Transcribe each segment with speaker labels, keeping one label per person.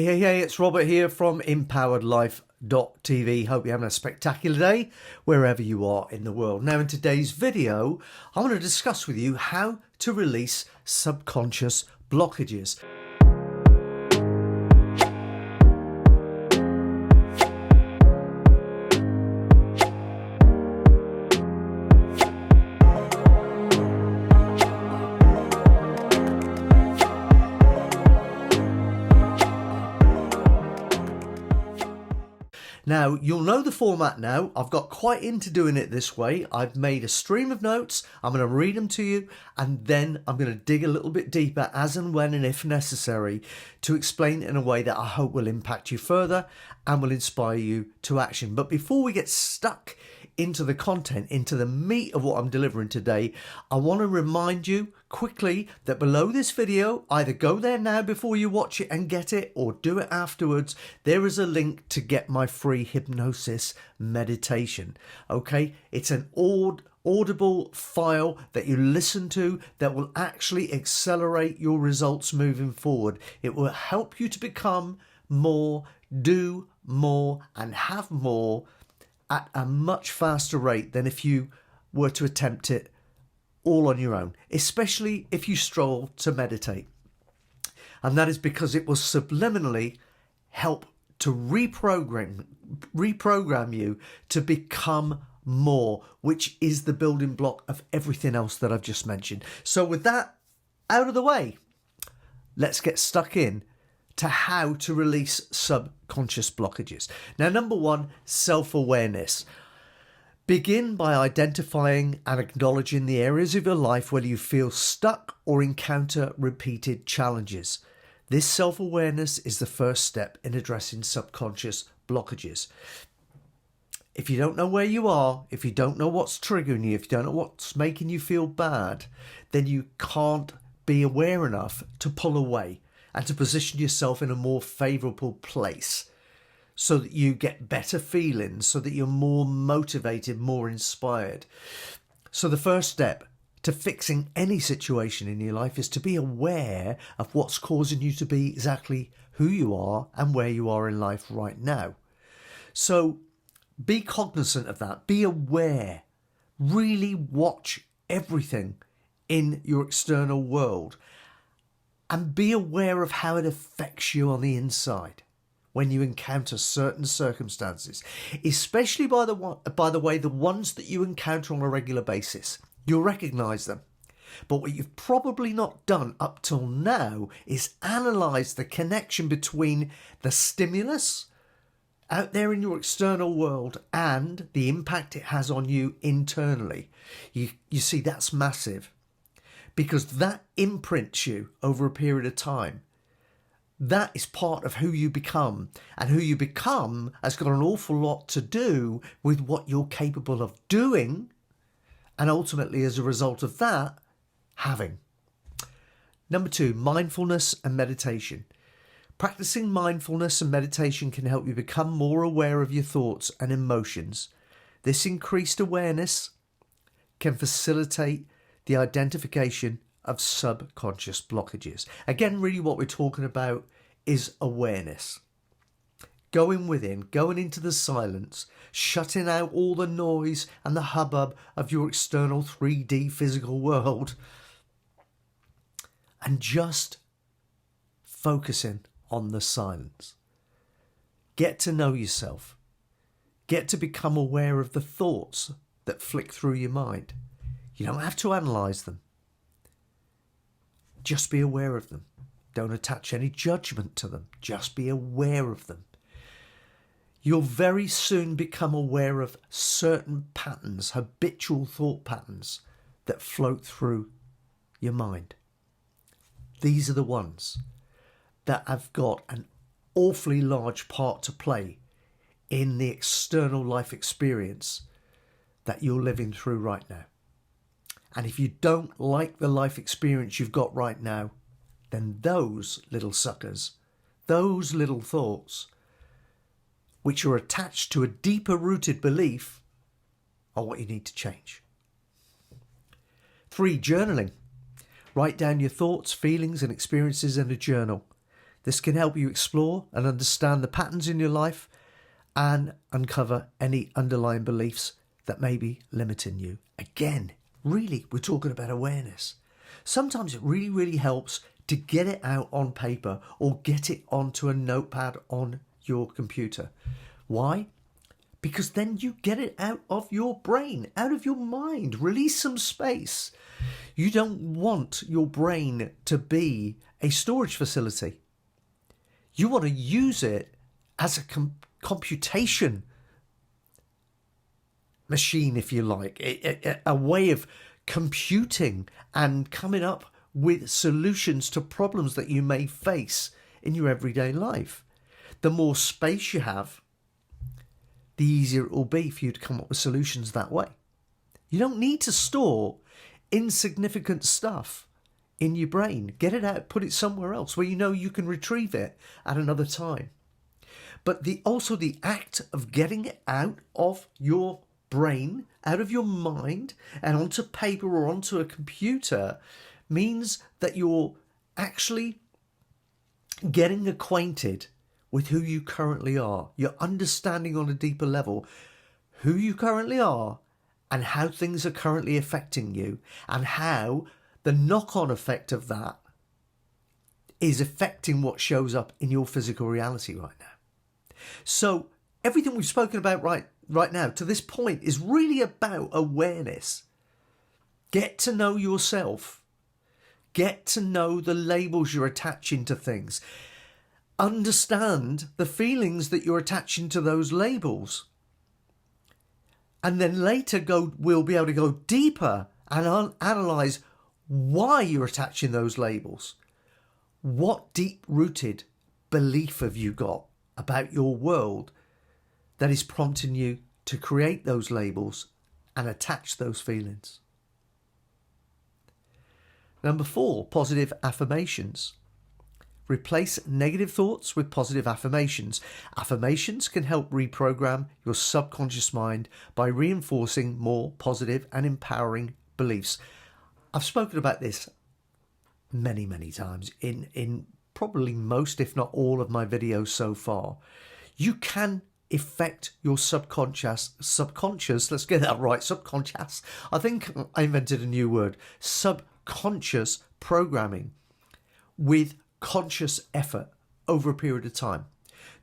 Speaker 1: Hey, it's Robert here from empoweredlife.tv. Hope you're having a spectacular day wherever you are in the world. Now, in today's video, I want to discuss with you how to release subconscious blockages. Now, you'll know the format now. I've got quite into doing it this way. I've made a stream of notes. I'm going to read them to you, and then I'm going to dig a little bit deeper as and when and if necessary to explain it in a way that I hope will impact you further and will inspire you to action. But before we get stuck into the content, into the meat of what I'm delivering today, I want to remind you quickly that below this video, either go there now before you watch it and get it, or do it afterwards. There is a link to get my free hypnosis meditation. Okay, it's an audible file that you listen to that will actually accelerate your results moving forward. It will help you to become more, do more, and have more at a much faster rate than if you were to attempt it all on your own, especially if you struggle to meditate. And that is because it will subliminally help to reprogram you to become more, which is the building block of everything else that I've just mentioned. So with that out of the way, let's get stuck in to how to release subconscious blockages. Now, number one, self-awareness. Begin by identifying and acknowledging the areas of your life where you feel stuck or encounter repeated challenges. This self-awareness is the first step in addressing subconscious blockages. If you don't know where you are, if you don't know what's triggering you, if you don't know what's making you feel bad, then you can't be aware enough to pull away and to position yourself in a more favourable place so that you get better feelings, so that you're more motivated, more inspired. So the first step to fixing any situation in your life is to be aware of what's causing you to be exactly who you are and where you are in life right now. So be cognizant of that. Be aware. Really watch everything in your external world. And be aware of how it affects you on the inside when you encounter certain circumstances, especially by the way, the ones that you encounter on a regular basis. You'll recognize them. But what you've probably not done up till now is analyze the connection between the stimulus out there in your external world and the impact it has on you internally. You see, that's massive. Because that imprints you over a period of time. That is part of who you become. And who you become has got an awful lot to do with what you're capable of doing. And ultimately, as a result of that, having. Number two, mindfulness and meditation. Practicing mindfulness and meditation can help you become more aware of your thoughts and emotions. This increased awareness can facilitate the identification of subconscious blockages. Again, really what we're talking about is awareness. Going within, going into the silence, shutting out all the noise and the hubbub of your external 3D physical world, and just focusing on the silence. Get to know yourself. Get to become aware of the thoughts that flick through your mind. You don't have to analyse them. Just be aware of them. Don't attach any judgment to them. Just be aware of them. You'll very soon become aware of certain patterns, habitual thought patterns that float through your mind. These are the ones that have got an awfully large part to play in the external life experience that you're living through right now. And if you don't like the life experience you've got right now, then those little suckers, those little thoughts, which are attached to a deeper rooted belief, are what you need to change. 3, journaling. Write down your thoughts, feelings and experiences in a journal. This can help you explore and understand the patterns in your life and uncover any underlying beliefs that may be limiting you. Again, really, we're talking about awareness. Sometimes it really, really helps to get it out on paper or get it onto a notepad on your computer. Why? Because then you get it out of your brain, out of your mind. Release some space. You don't want your brain to be a storage facility. You want to use it as a computation machine, if you like, a way of computing and coming up with solutions to problems that you may face in your everyday life. The more space you have, the easier it will be for you to come up with solutions that way. You don't need to store insignificant stuff in your brain. Get it out, put it somewhere else where you know you can retrieve it at another time. But also the act of getting it out of your brain, out of your mind, and onto paper or onto a computer means that you're actually getting acquainted with who you currently are. You're understanding on a deeper level who you currently are and how things are currently affecting you and how the knock-on effect of that is affecting what shows up in your physical reality right now. So everything we've spoken about right now to this point is really about awareness. Get to know yourself. Get to know the labels you're attaching to things. Understand the feelings that you're attaching to those labels. And then later we'll be able to go deeper and analyze why you're attaching those labels. What deep-rooted belief have you got about your world that is prompting you to create those labels and attach those feelings? Number 4, positive affirmations. Replace negative thoughts with positive affirmations. Affirmations can help reprogram your subconscious mind by reinforcing more positive and empowering beliefs. I've spoken about this many, many times in probably most, if not all, of my videos so far. You can affect your subconscious, let's get that right, subconscious. I think I invented a new word, subconscious programming with conscious effort over a period of time.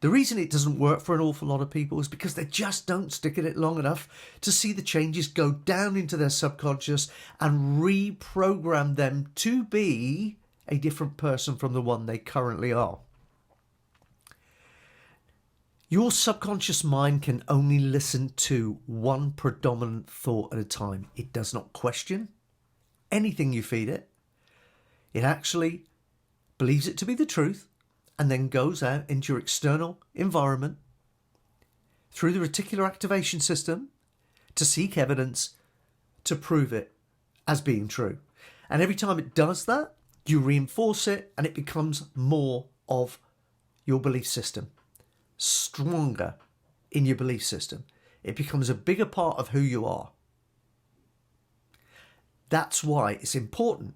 Speaker 1: The reason it doesn't work for an awful lot of people is because they just don't stick at it long enough to see the changes go down into their subconscious and reprogram them to be a different person from the one they currently are. Your subconscious mind can only listen to one predominant thought at a time. It does not question anything you feed it. It actually believes it to be the truth and then goes out into your external environment through the reticular activation system to seek evidence to prove it as being true. And every time it does that, you reinforce it and it becomes more of your belief system, stronger in your belief system. It becomes a bigger part of who you are. That's why it's important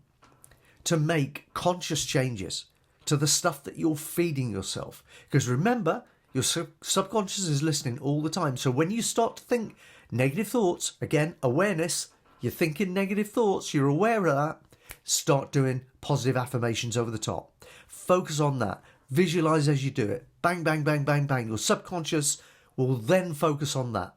Speaker 1: to make conscious changes to the stuff that you're feeding yourself. Because remember, your subconscious is listening all the time. So when you start to think negative thoughts, again, awareness, you're thinking negative thoughts, you're aware of that, start doing positive affirmations over the top. Focus on that. Visualize as you do it. Bang, bang, bang, bang, bang. Your subconscious will then focus on that.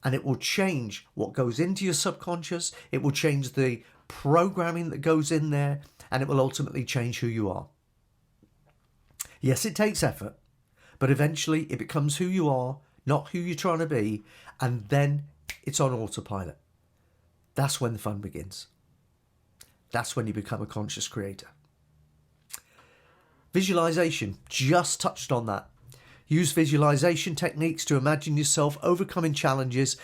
Speaker 1: And it will change what goes into your subconscious. It will change the programming that goes in there. And it will ultimately change who you are. Yes, it takes effort. But eventually it becomes who you are, not who you're trying to be. And then it's on autopilot. That's when the fun begins. That's when you become a conscious creator. Visualization, just touched on that. Use visualization techniques to imagine yourself overcoming challenges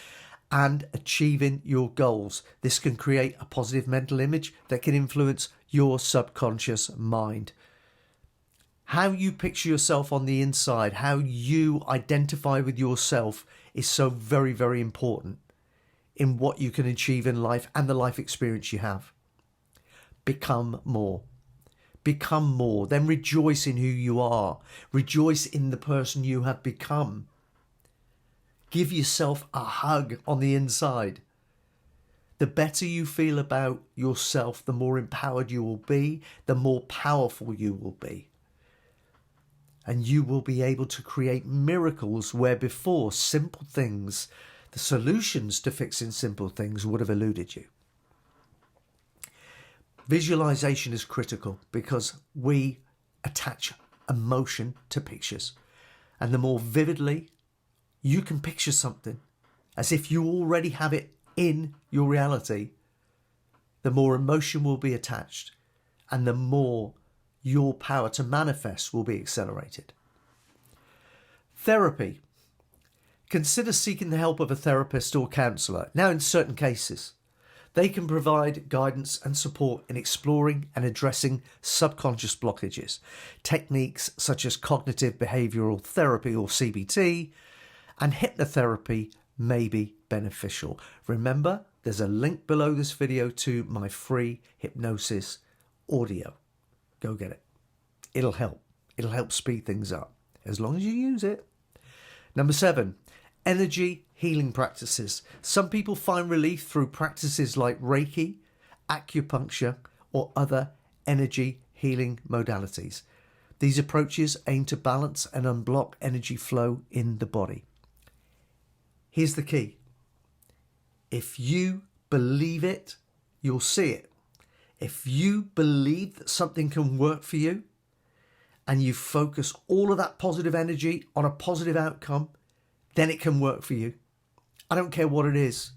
Speaker 1: and achieving your goals. This can create a positive mental image that can influence your subconscious mind. How you picture yourself on the inside, how you identify with yourself is so very, very important in what you can achieve in life and the life experience you have. Become more. become more, then rejoice in who you are. Rejoice in the person you have become. Give yourself a hug on the inside. The better you feel about yourself, the more empowered you will be, the more powerful you will be. And you will be able to create miracles where before simple things, the solutions to fixing simple things would have eluded you. Visualization is critical because we attach emotion to pictures. And the more vividly you can picture something as if you already have it in your reality, the more emotion will be attached and the more your power to manifest will be accelerated. Therapy. Consider seeking the help of a therapist or counsellor. Now, in certain cases, they can provide guidance and support in exploring and addressing subconscious blockages. Techniques such as cognitive behavioural therapy or CBT and hypnotherapy may be beneficial. Remember, there's a link below this video to my free hypnosis audio. Go get it. It'll help. It'll help speed things up as long as you use it. Number 7, energy healing practices. Some people find relief through practices like Reiki, acupuncture, or other energy healing modalities. These approaches aim to balance and unblock energy flow in the body. Here's the key. If you believe it, you'll see it. If you believe that something can work for you and you focus all of that positive energy on a positive outcome, then it can work for you. I don't care what it is.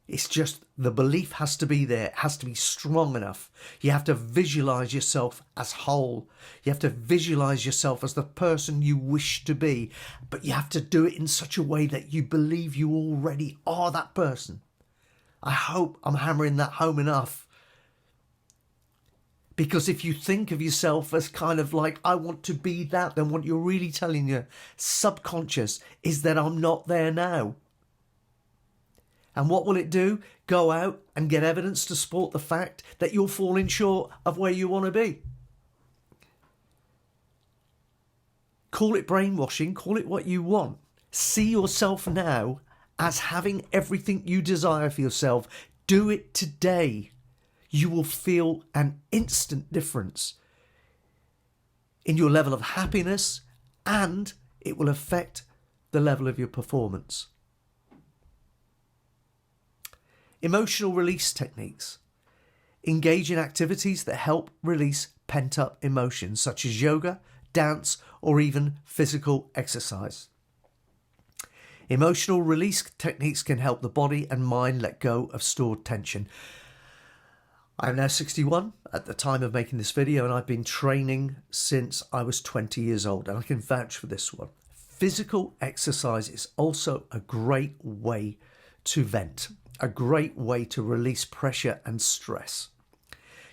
Speaker 1: It's just the belief has to be there. It has to be strong enough. You have to visualize yourself as whole. You have to visualize yourself as the person you wish to be. But you have to do it in such a way that you believe you already are that person. I hope I'm hammering that home enough. Because if you think of yourself as kind of like, I want to be that, then what you're really telling your subconscious is that I'm not there now. And what will it do? Go out and get evidence to support the fact that you're falling short of where you want to be. Call it brainwashing, call it what you want. See yourself now as having everything you desire for yourself. Do it today. You will feel an instant difference in your level of happiness, and it will affect the level of your performance. Emotional release techniques. Engage in activities that help release pent-up emotions, such as yoga, dance, or even physical exercise. Emotional release techniques can help the body and mind let go of stored tension. I'm now 61 at the time of making this video, and I've been training since I was 20 years old, and I can vouch for this one. Physical exercise is also a great way to vent, a great way to release pressure and stress.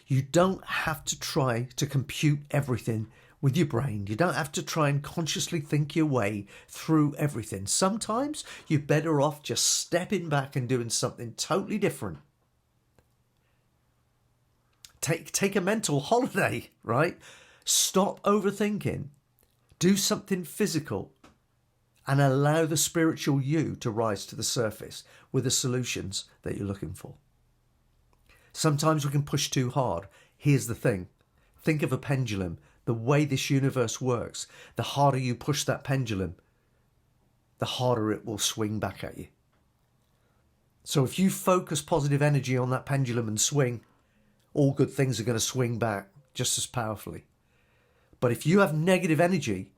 Speaker 1: You don't have to try to compute everything with your brain. You don't have to try and consciously think your way through everything. Sometimes you're better off just stepping back and doing something totally different. Take a mental holiday, right? Stop overthinking. Do something physical and allow the spiritual you to rise to the surface with the solutions that you're looking for. Sometimes we can push too hard. Here's the thing. Think of a pendulum. The way this universe works, the harder you push that pendulum, the harder it will swing back at you. So if you focus positive energy on that pendulum and swing, all good things are going to swing back just as powerfully. But if you have negative energy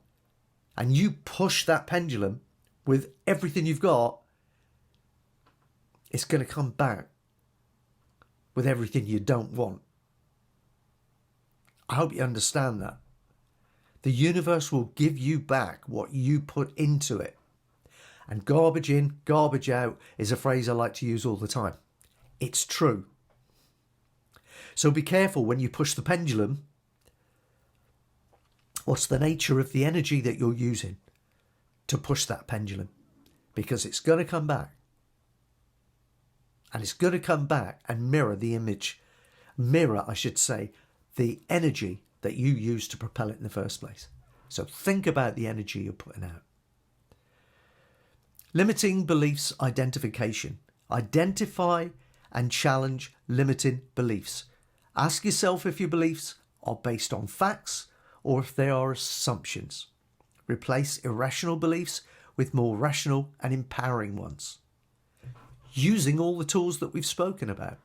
Speaker 1: and you push that pendulum with everything you've got, it's going to come back with everything you don't want. I hope you understand that. The universe will give you back what you put into it. And garbage in, garbage out is a phrase I like to use all the time. It's true. So be careful when you push the pendulum. What's the nature of the energy that you're using to push that pendulum? Because it's going to come back. And it's going to come back and mirror the image. Mirror, I should say, the energy that you use to propel it in the first place. So think about the energy you're putting out. Limiting beliefs identification. Identify and challenge limiting beliefs. Ask yourself if your beliefs are based on facts or if they are assumptions. Replace irrational beliefs with more rational and empowering ones, using all the tools that we've spoken about.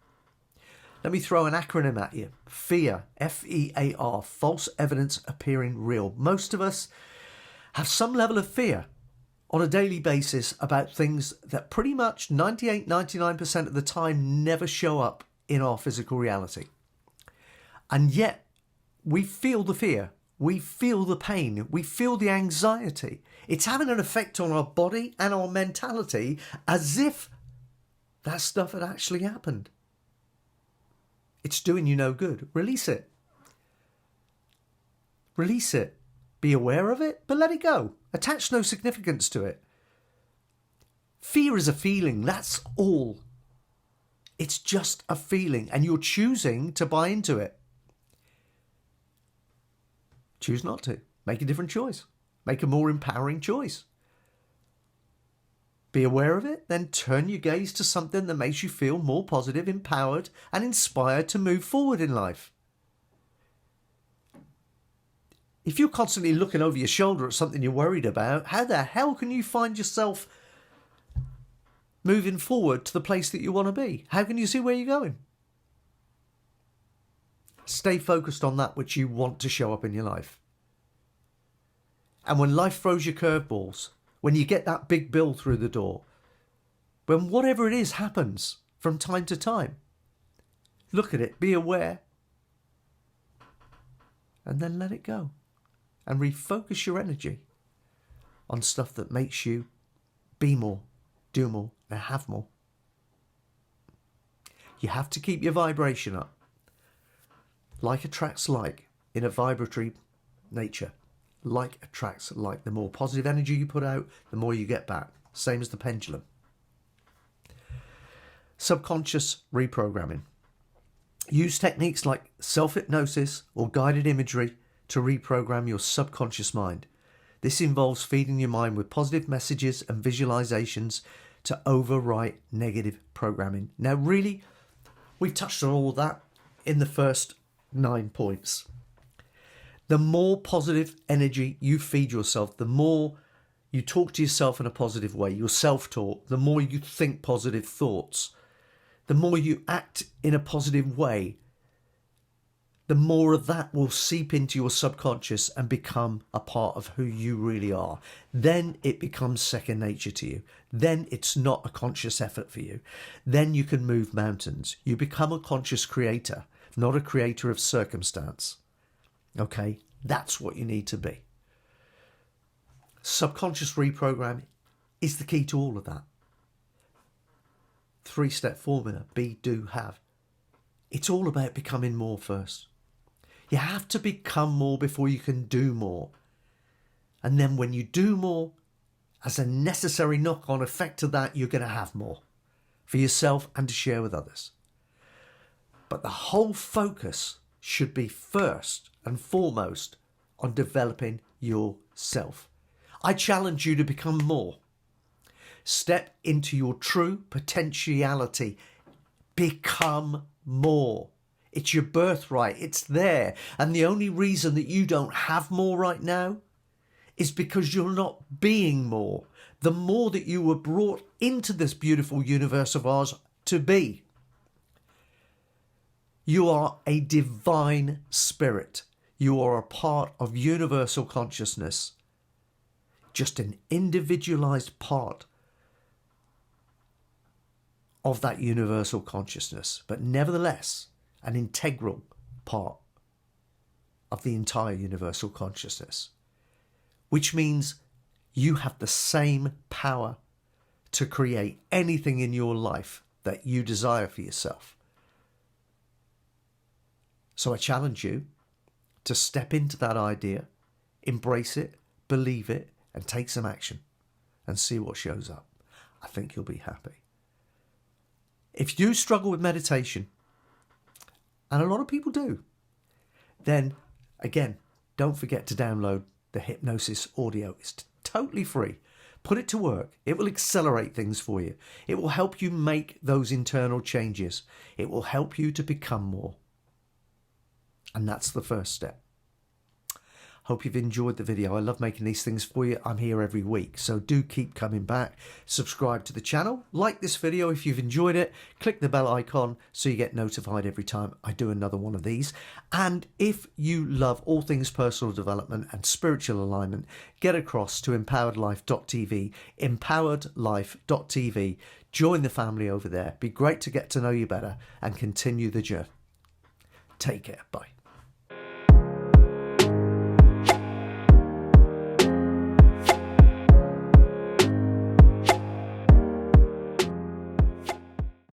Speaker 1: Let me throw an acronym at you. FEAR, F-E-A-R, false evidence appearing real. Most of us have some level of fear on a daily basis about things that pretty much 98-99% of the time never show up in our physical reality. And yet we feel the fear, we feel the pain, we feel the anxiety. It's having an effect on our body and our mentality as if that stuff had actually happened. It's doing you no good. Release it. Release it. Be aware of it, but let it go. Attach no significance to it. Fear is a feeling, that's all. It's just a feeling, and you're choosing to buy into it. Choose not to. Make a different choice. Make a more empowering choice. Be aware of it, then turn your gaze to something that makes you feel more positive, empowered, and inspired to move forward in life. If you're constantly looking over your shoulder at something you're worried about, how the hell can you find yourself moving forward to the place that you want to be? How can you see where you're going? Stay focused on that which you want to show up in your life. And when life throws you curveballs, when you get that big bill through the door, when whatever it is happens from time to time, look at it, be aware, and then let it go. And refocus your energy on stuff that makes you be more, do more, and have more. You have to keep your vibration up. Like attracts like in a vibratory nature. Like attracts like. The more positive energy you put out, the more you get back. Same as the pendulum. Subconscious reprogramming. Use techniques like self-hypnosis or guided imagery to reprogram your subconscious mind. This involves feeding your mind with positive messages and visualizations to overwrite negative programming. Now, really, we've touched on all of that in the first 9 points. The more positive energy you feed yourself, the more you talk to yourself in a positive way, your self-talk, the more you think positive thoughts, the more you act in a positive way, the more of that will seep into your subconscious and become a part of who you really are. Then it becomes second nature to you. Then it's not a conscious effort for you. Then you can move mountains. You become a conscious creator, not a creator of circumstance. Okay, that's what you need to be. Subconscious reprogramming is the key to all of that. 3-step formula, be, do, have. It's all about becoming more first. You have to become more before you can do more. And then when you do more, as a necessary knock-on effect to that, you're going to have more for yourself and to share with others. But the whole focus should be first and foremost on developing yourself. I challenge you to become more. Step into your true potentiality. Become more. It's your birthright. It's there. And the only reason that you don't have more right now is because you're not being more. The more that you were brought into this beautiful universe of ours to be. You are a divine spirit. You are a part of universal consciousness. Just an individualized part of that universal consciousness. But nevertheless, an integral part of the entire universal consciousness, which means you have the same power to create anything in your life that you desire for yourself. So I challenge you to step into that idea, embrace it, believe it, and take some action and see what shows up. I think you'll be happy. If you struggle with meditation, and a lot of people do, then again, don't forget to download the Hypnosis audio. It's totally free. Put it to work. It will accelerate things for you. It will help you make those internal changes. It will help you to become more. And that's the first step. Hope you've enjoyed the video. I love making these things for you. I'm here every week, so do keep coming back. Subscribe to the channel. Like this video if you've enjoyed it. Click the bell icon so you get notified every time I do another one of these. And if you love all things personal development and spiritual alignment, get across to empoweredlife.tv, empoweredlife.tv. Join the family over there. Be great to get to know you better and continue the journey. Take care. Bye.